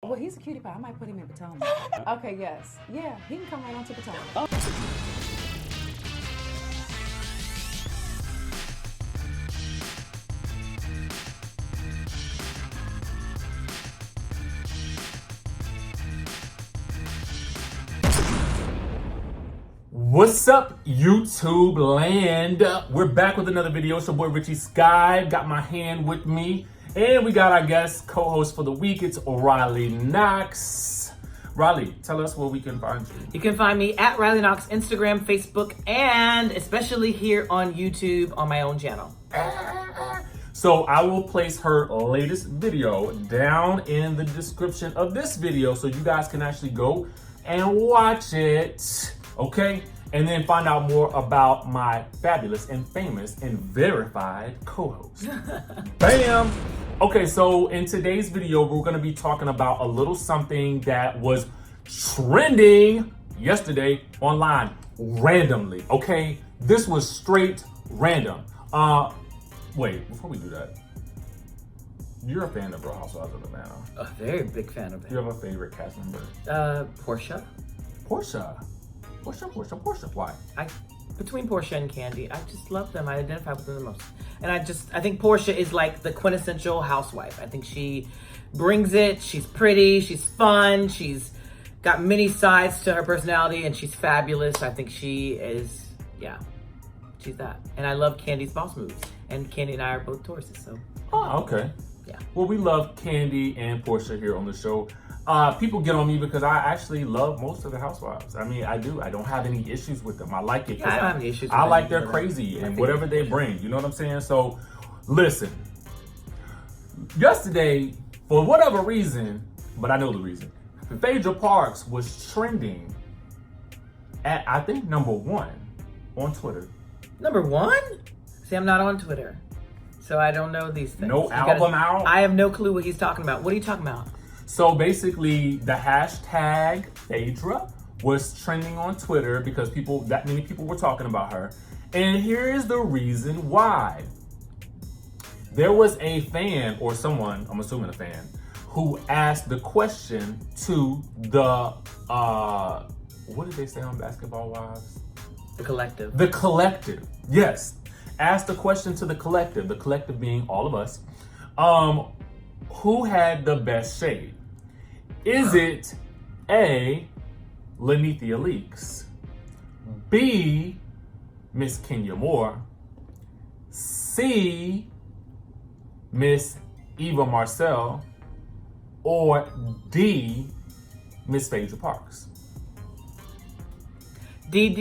Well, he's a cutie pie. I might put him in Potomac. Okay, yes. Yeah, he can come right on to Potomac. What's up, YouTube land? We're back with another video. It's your boy Richie Sky. Got my hand with me. And we got our guest co-host for the week. It's Riley Knox. Riley, tell us where we can find you. You can find me at Riley Knox, Instagram, Facebook, and especially here on YouTube on my own channel. So I will place her latest video down in the description of this video so you guys can actually go and watch it. Okay? And then find out more about my fabulous and famous and verified co-host. Bam! Okay, so in today's video, we're gonna be talking about a little something that was trending yesterday online randomly, okay? This was straight random. Wait, before we do that, you're a fan of Real Housewives of Atlanta. A very big fan of it. Do you have a favorite cast member? Porsha. Porsha. Why? Between Porsha and Kandi, I just love them. I identify with them the most. And I think Porsha is like the quintessential housewife. I think she brings it. She's pretty. She's fun. She's got many sides to her personality, and she's fabulous. I think she is, she's that. And I love Kandi's boss moves. And Kandi and I are both Tauruses, so. Oh, okay. Yeah. Well, we love Kandi and Porsha here on the show. People get on me because I actually love most of the housewives. I mean, I do. I don't have any issues with them. I like it. Yeah, I don't have any issues with I like them. they're crazy and whatever they bring. You know what I'm saying? So, listen. Yesterday, for whatever reason, but I know the reason, Phaedra Parks was trending at, I think, #1 on Twitter. #1? See, I'm not on Twitter, so I don't know these things. No album out? I have no clue what he's talking about. What are you talking about? So basically, the hashtag Phaedra was trending on Twitter because that many people were talking about her. And here is the reason why. There was a fan, or someone, I'm assuming a fan, who asked the question to the, what did they say on Basketball Wives? The Collective. The Collective, yes. Asked the question to the Collective being all of us, who had the best shade? Is it A, Lanithia Leaks, B, Miss Kenya Moore, C, Miss Eva Marcel, or D, Miss Phaedra Parks? D.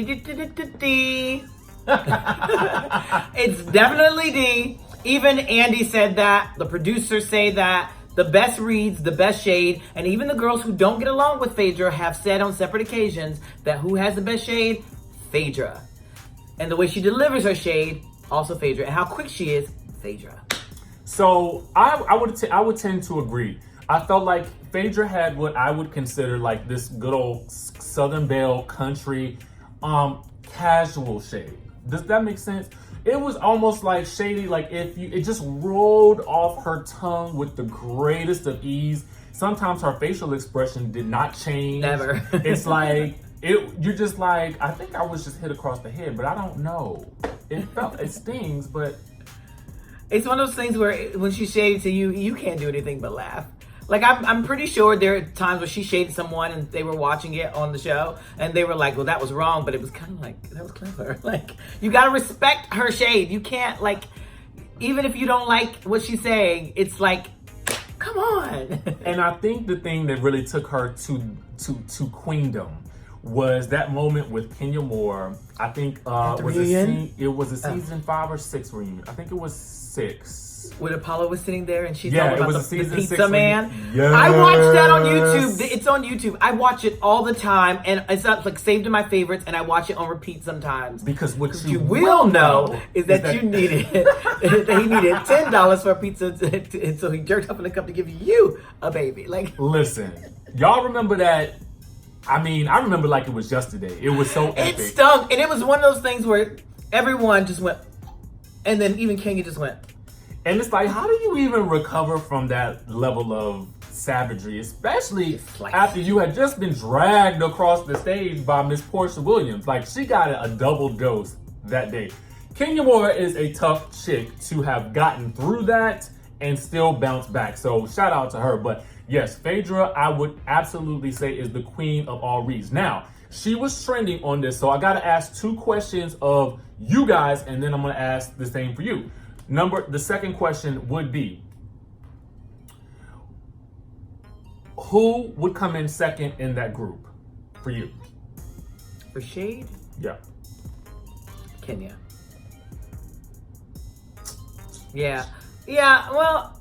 It's definitely D. Even Andy said that. The producers say that. The best reads, the best shade, and even the girls who don't get along with Phaedra have said on separate occasions that who has the best shade? Phaedra. And the way she delivers her shade, also Phaedra. And how quick she is, Phaedra. So I would tend to agree. I felt like Phaedra had what I would consider like this good old Southern Belle country casual shade. Does that make sense? It was almost like shady, like it just rolled off her tongue with the greatest of ease. Sometimes her facial expression did not change. Never. It's like, you're just like, I think I was just hit across the head, but I don't know. It stings, but. It's one of those things where when she shaded to you, you can't do anything but laugh. Like, I'm pretty sure there are times where she shaded someone and they were watching it on the show and they were like, well, that was wrong, but it was kind of like, that was clever. Like, you got to respect her shade. You can't, like, even if you don't like what she's saying, it's like, come on. And I think the thing that really took her to queendom was that moment with Kenya Moore. I think it was a season 5 or 6 reunion. I think it was 6. When Apollo was sitting there and she's talking about the pizza man. Yes. I watched that on YouTube. It's on YouTube. I watch it all the time, and it's not like saved in my favorites, and I watch it on repeat sometimes. Because what you will know is that you needed that he needed $10 for a pizza, and so he jerked up in the cup to give you a baby. Like, listen, y'all remember that? I mean, I remember like it was yesterday. It was so epic. It stunk, and it was one of those things where everyone just went, and then even Kanye just went. And it's like, how do you even recover from that level of savagery, especially Like, after you had just been dragged across the stage by Miss Porsha Williams. Like, she got a double dose that day. Kenya Moore is a tough chick to have gotten through that and still bounce back. So shout out to her. But yes, Phaedra, I would absolutely say is the queen of all reads. Now, she was trending on this, so I got to ask 2 questions of you guys, and then I'm going to ask the same for you. The second question would be, who would come in second in that group for you? For Shade? Yeah. Kenya. Yeah. Yeah, well,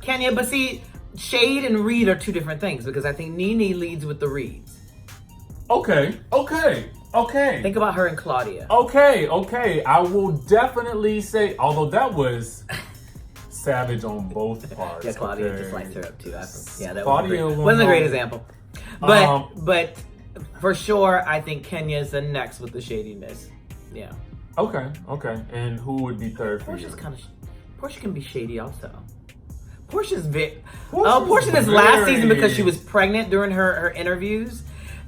Kenya, but see, Shade and Reed are 2 different things because I think Nene leads with the Reeds. Okay. Think about her and Claudia. Okay. I will definitely say, although that was savage on both parts. Yeah, Claudia just sliced her up too. That Claudia wasn't a great example. But for sure, I think Kenya's the next with the shadiness. Yeah. Okay. And who would be third for you? Porsha can be shady also. Porsha this last season because she was pregnant during her interviews.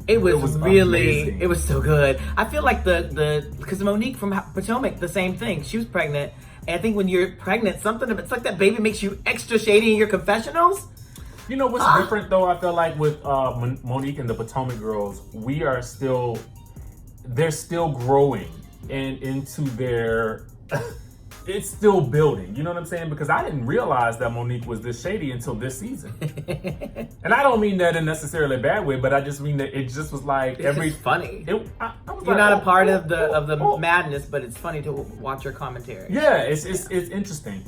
It was really amazing. It was so good. I feel like because Monique from Potomac, the same thing. She was pregnant, and I think when you're pregnant, it's like that baby makes you extra shady in your confessionals. You know what's different though? I feel like with Monique and the Potomac girls, they're still growing and into their. It's still building, you know what I'm saying? Because I didn't realize that Monique was this shady until this season. And I don't mean that in necessarily a bad way, but I just mean that it just was like it's funny. You're like, not a part of the madness, but it's funny to watch your commentary. Yeah, it's interesting.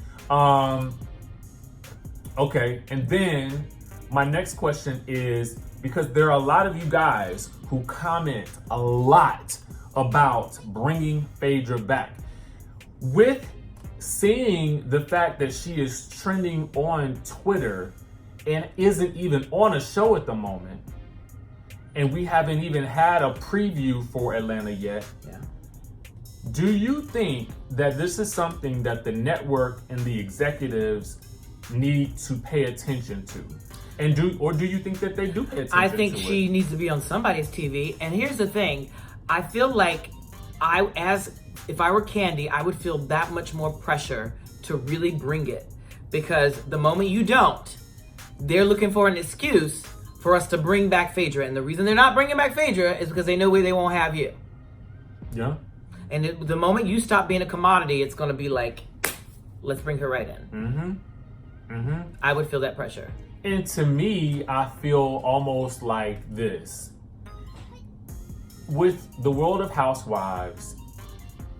Okay, and then my next question is, because there are a lot of you guys who comment a lot about bringing Phaedra back. With seeing the fact that she is trending on Twitter and isn't even on a show at the moment, and we haven't even had a preview for Atlanta yet. Yeah. Do you think that this is something that the network and the executives need to pay attention to? And do you think that they do pay attention to it? I think she needs to be on somebody's TV. And here's the thing. I feel like if I were Kandi, I would feel that much more pressure to really bring it. Because the moment you don't, they're looking for an excuse for us to bring back Phaedra. And the reason they're not bringing back Phaedra is because they know they won't have you. Yeah. And the moment you stop being a commodity, it's going to be like, let's bring her right in. I would feel that pressure. And to me, I feel almost like this. With the world of Housewives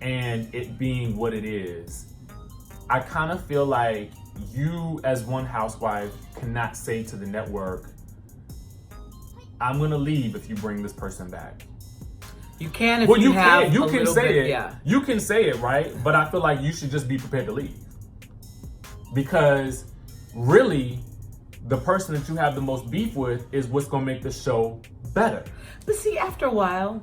and it being what it is, I kind of feel like you as one housewife cannot say to the network, I'm going to leave if you bring this person back. You can if you have you can say bit, it. Yeah. You can say it, right? But I feel like you should just be prepared to leave. Because really, the person that you have the most beef with is what's going to make the show better. But see, after a while,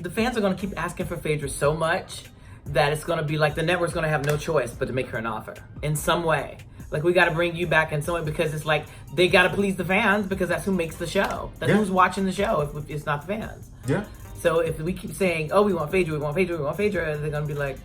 the fans are going to keep asking for Phaedra so much that it's going to be like the network's going to have no choice but to make her an offer in some way. Like, we got to bring you back in some way because it's like they got to please the fans because that's who makes the show. That's who's watching the show if it's not the fans. Yeah. So if we keep saying, oh, we want Phaedra, we want Phaedra, we want Phaedra, they're going to be like,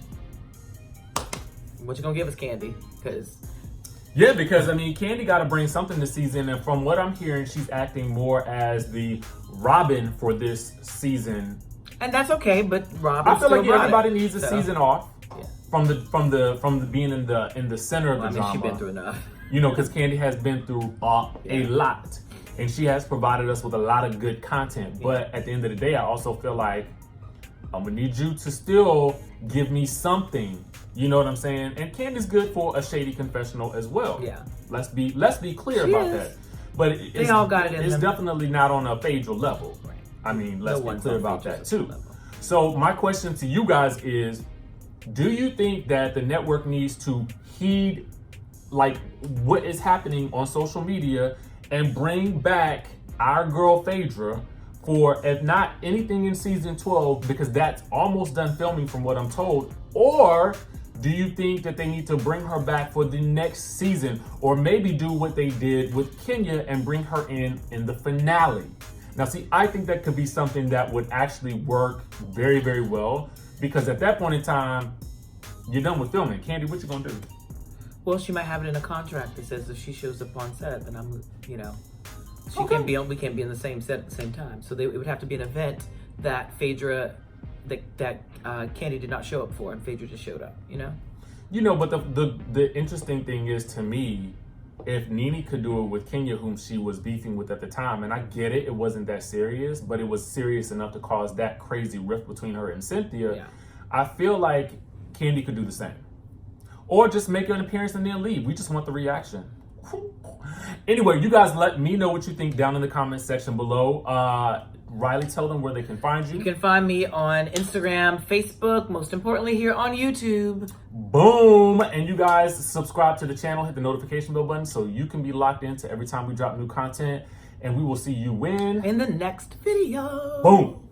what you going to give us, Kandi? Because I mean, Kandi got to bring something this season, and from what I'm hearing, she's acting more as the Robin for this season. And that's okay, but Robin. I feel like everybody needs a season off from the being in the center of the drama. She's been through enough. You know, because Kandi has been through a lot, and she has provided us with a lot of good content. But at the end of the day, I also feel like I'm gonna need you to still give me something. You know what I'm saying? And Kandi's good for a shady confessional as well. Yeah. Let's be clear about that. But they all got it in it's them. Definitely not on a Phaedra level. Right. I mean, let's be clear about that too. So my question to you guys is, do you think that the network needs to heed like what is happening on social media and bring back our girl Phaedra for, if not anything in season 12, because that's almost done filming from what I'm told, or Do you think that they need to bring her back for the next season, or maybe do what they did with Kenya and bring her in the finale? Now, see, I think that could be something that would actually work very, very well, because at that point in time, you're done with filming. Kandi, what you gonna do? Well, she might have it in a contract that says if she shows up on set, then I'm, she Okay. can't be on. We can't be in the same set at the same time. So it would have to be an event that Phaedra, that Kandi did not show up for, and Phaedra just showed up. But the interesting thing is, to me, if Nene could do it with Kenya, whom she was beefing with at the time, and I get it, it wasn't that serious, but it was serious enough to cause that crazy rift between her and Cynthia. Yeah. I feel like Kandi could do the same. Or just make an appearance and then leave. We just want the reaction. Anyway, you guys let me know what you think down in the comment section below. Riley, tell them where they can find you. You can find me on Instagram, Facebook, most importantly here on YouTube. Boom! And you guys subscribe to the channel, hit the notification bell button so you can be locked into every time we drop new content. And we will see you in the next video. Boom!